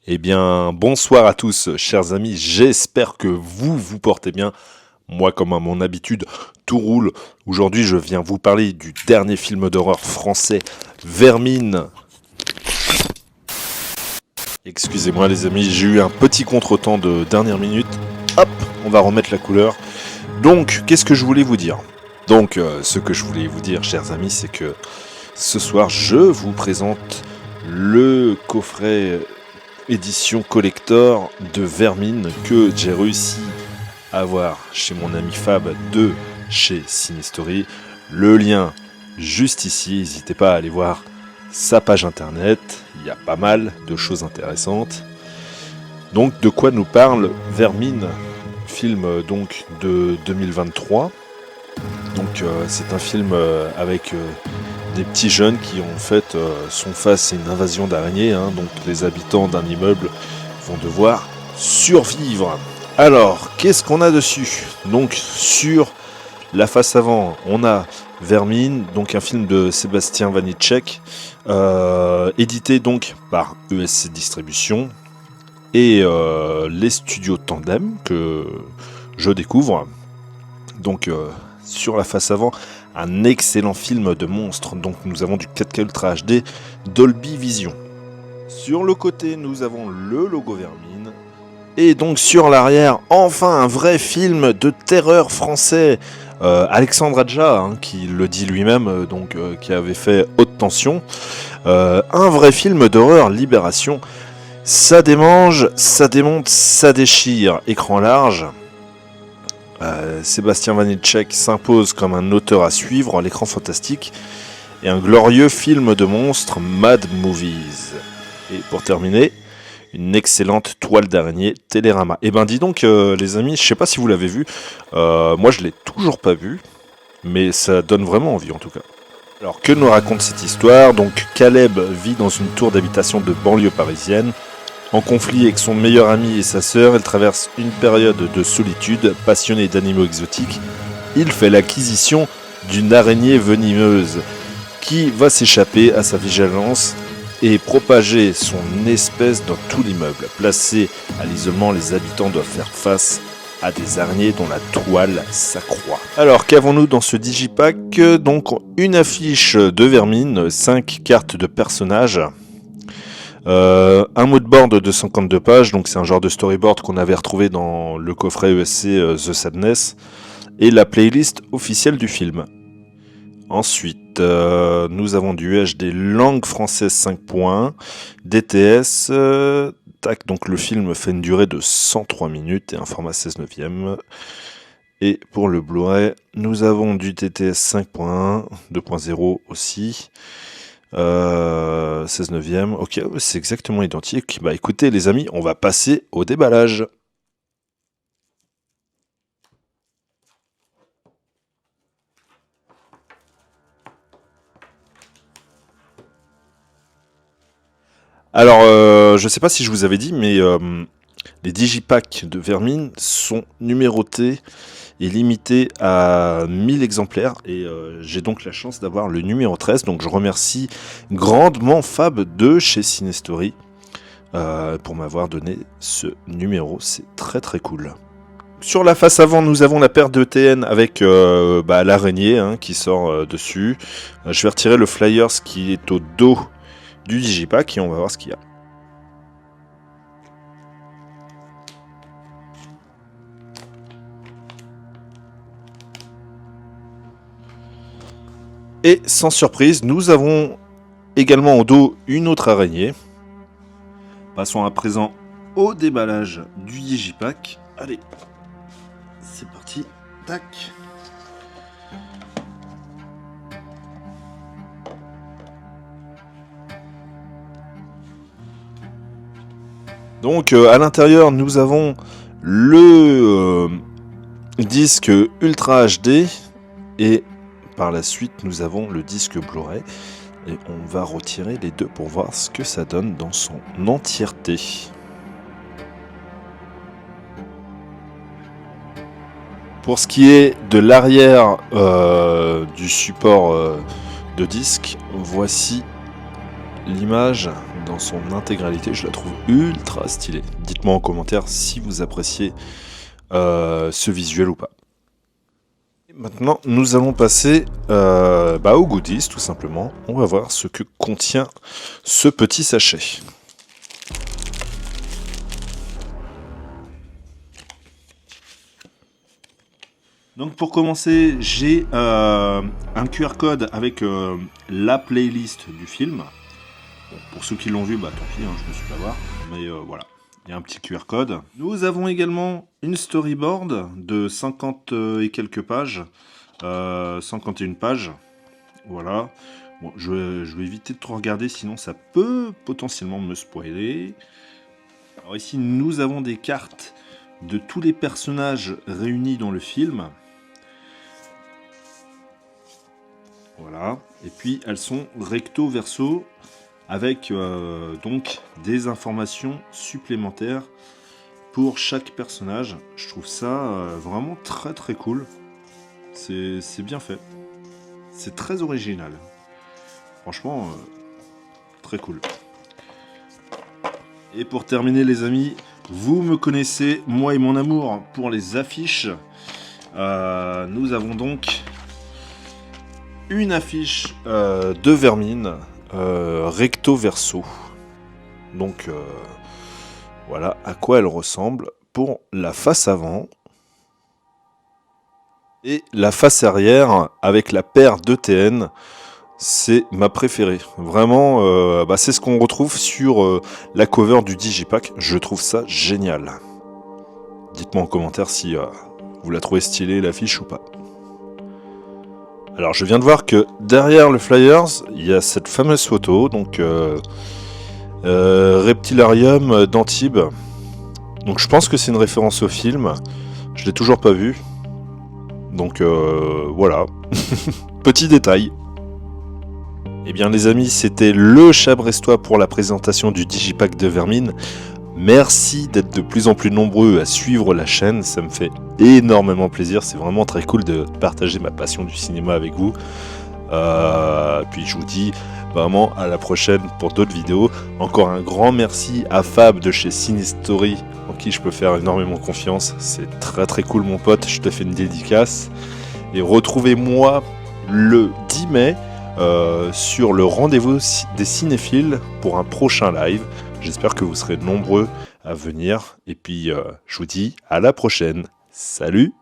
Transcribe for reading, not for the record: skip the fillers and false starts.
Eh bien, bonsoir à tous, chers amis. J'espère que vous portez bien. Moi, comme à mon habitude, tout roule. Aujourd'hui, je viens vous parler du dernier film d'horreur français, Vermine. Excusez-moi, les amis, j'ai eu un petit contretemps de dernière minute. Hop, on va remettre la couleur. Donc, qu'est-ce que je voulais vous dire ? Donc, ce que je voulais vous dire, chers amis, c'est que ce soir, je vous présente le coffret édition collector de Vermine que j'ai réussi à avoir chez mon ami Fab de chez Cinestory. Le lien juste ici, n'hésitez pas à aller voir sa page internet, il y a pas mal de choses intéressantes. Donc de quoi nous parle Vermine, film donc de 2023. Donc c'est un film avec des petits jeunes qui en fait sont face à une invasion d'araignées, donc les habitants d'un immeuble vont devoir survivre. Alors, qu'est-ce qu'on a dessus ? Donc sur la face avant, on a Vermine, donc un film de Sébastien Vanitschek, édité donc par ESC Distribution et les studios Tandem que je découvre. Donc sur la face avant, un excellent film de monstre. Donc nous avons du 4K Ultra HD Dolby Vision. Sur le côté, nous avons le logo Vermine. Et donc sur l'arrière, enfin un vrai film de terreur français. Alexandre Adja, qui le dit lui-même, qui avait fait Haute Tension. Un vrai film d'horreur Libération. Ça démange, ça démonte, ça déchire. Écran large. Sébastien Vanitschek s'impose comme un auteur à suivre à l'écran fantastique et un glorieux film de monstres, Mad Movies. Et pour terminer, une excellente toile d'araignée Télérama. Et ben dis donc les amis, je sais pas si vous l'avez vu, moi je l'ai toujours pas vu, mais ça donne vraiment envie en tout cas. Alors que nous raconte cette histoire ? Donc Caleb vit dans une tour d'habitation de banlieue parisienne. En conflit avec son meilleur ami et sa sœur, elle traverse une période de solitude. Passionné d'animaux exotiques, il fait l'acquisition d'une araignée venimeuse qui va s'échapper à sa vigilance et propager son espèce dans tout l'immeuble. Placés à l'isolement, les habitants doivent faire face à des araignées dont la toile s'accroît. Alors qu'avons-nous dans ce digipack ? Donc une affiche de Vermine, 5 cartes de personnages. Un moodboard de 52 pages, donc c'est un genre de storyboard qu'on avait retrouvé dans le coffret ESC The Sadness, et la playlist officielle du film. Ensuite, nous avons du UHD langue française 5.1, DTS, donc le film fait une durée de 103 minutes et un format 16 neuvième. Et pour le Blu-ray, nous avons du TTS 5.1, 2.0 aussi. 16 neuvième, ok, c'est exactement identique. Bah écoutez les amis, on va passer au déballage. Alors, je sais pas si je vous avais dit, mais les digipacks de Vermine sont numérotés et limité à 1000 exemplaires et j'ai donc la chance d'avoir le numéro 13, donc je remercie grandement Fab de chez Cinestory pour m'avoir donné ce numéro, c'est très très cool. Sur la face avant, nous avons la paire de TN avec l'araignée qui sort dessus. Je vais retirer le flyers qui est au dos du digipack et on va voir ce qu'il y a. Et sans surprise, nous avons également au dos une autre araignée. Passons à présent au déballage du digipack. Allez, c'est parti. Tac. Donc à l'intérieur, nous avons le disque Ultra HD et par la suite, nous avons le disque Blu-ray et on va retirer les deux pour voir ce que ça donne dans son entièreté. Pour ce qui est de l'arrière du support de disque, voici l'image dans son intégralité, je la trouve ultra stylée. Dites-moi en commentaire si vous appréciez ce visuel ou pas. Et maintenant, nous allons passer aux goodies, tout simplement. On va voir ce que contient ce petit sachet. Donc pour commencer, j'ai un QR code avec la playlist du film. Bon, pour ceux qui l'ont vu, tant pis, hein, je me suis fait avoir. Mais voilà, il y a un petit QR code. Nous avons également une storyboard de 50 et quelques pages. 51 pages. Voilà. Bon, je vais éviter de trop regarder, sinon ça peut potentiellement me spoiler. Alors ici, nous avons des cartes de tous les personnages réunis dans le film. Voilà. Et puis, elles sont recto verso avec donc des informations supplémentaires pour chaque personnage. Je trouve ça vraiment très très cool. C'est bien fait. C'est très original. Franchement, très cool. Et pour terminer les amis, vous me connaissez, moi et mon amour pour les affiches. Nous avons donc une affiche de Vermine recto verso. Donc voilà à quoi elle ressemble pour la face avant. Et la face arrière avec la paire d'ETN, c'est ma préférée. Vraiment, c'est ce qu'on retrouve sur la cover du Digipack. Je trouve ça génial. Dites-moi en commentaire si vous la trouvez stylée l'affiche ou pas. Alors je viens de voir que derrière le Flyers, il y a cette fameuse photo, donc Reptilarium d'Antibes. Donc je pense que c'est une référence au film. Je l'ai toujours pas vu. Donc voilà. Petit détail. Eh bien les amis, c'était le chat brestois pour la présentation du Digipack de Vermine. Merci d'être de plus en plus nombreux à suivre la chaîne, ça me fait énormément plaisir, c'est vraiment très cool de partager ma passion du cinéma avec vous. Puis je vous dis vraiment à la prochaine pour d'autres vidéos. Encore un grand merci à Fab de chez Cinestory, en qui je peux faire énormément confiance. C'est très très cool mon pote, je te fais une dédicace. Et retrouvez-moi le 10 mai sur le rendez-vous des cinéphiles pour un prochain live. J'espère que vous serez nombreux à venir. Et puis, je vous dis à la prochaine. Salut!